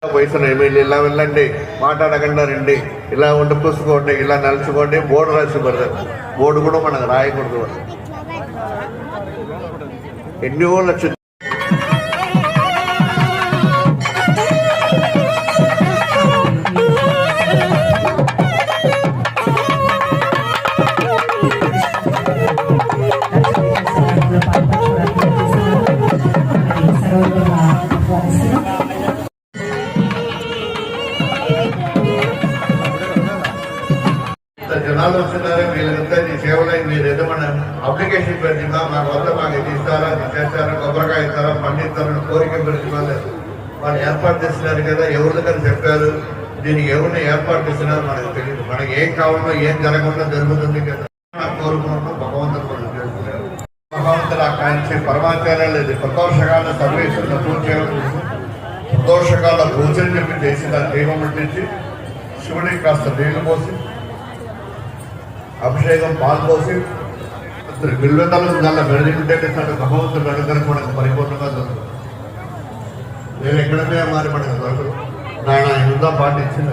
వయసులో ఎమ్మెల్యే ఇలా వెళ్ళండి, మాట్లాడకుండా రండి, ఇలా ఉండి పూసుకోండి, ఇలా నలుచుకోండి, బోర్డు రాసి పడతారు. బోర్డు కూడా మనకు రాయకూడదు. ఎన్నో లక్ష జనాలు వస్తున్నారు. వీళ్ళంతా నీ సేవలో మీరు ఏదైనా అప్లికేషన్ పెడుతున్నా మాకు వద్ద మాకు ఇది ఇస్తారా, అది చేస్తారా, కొబ్బరికాయ ఇస్తారా, పండు ఇస్తారని కోరిక పెడుతున్నారు. వాళ్ళు ఏర్పాటు చేస్తున్నారు కదా, ఎవరి దగ్గర చెప్పారు, దీనికి ఎవరిని ఏర్పాటు చేస్తున్నారు మనకు తెలియదు. మనకి ఏం కావాలో ఏం జరగకుండా జరుగుతుంది కదా కోరుకున్నప్పుడు భగవంతుడు మనం చేస్తున్నారు. భగవంతుడు ఆకాంక్షి పరమాచార్యాలు ఇది ప్రదోషకాల సర్వేశ్వరుల పూజ చేయడం, ప్రదోషకాల పూజలు చెప్పి చేసి దాన్ని దీపం పెట్టించి శివుడికి కాస్త నీళ్లు పోసి అభిషేకం పాల్పోసి బిల్వతలు దాన్ని బెదిరింటే భగవంతుడు అనుగ్రహం మనకు పరిపూర్ణంగా దొరుకుతుంది. నేను ఎక్కడనే మరి మనకు దొరకదు. ఆయన యుద్ధం పాటించిన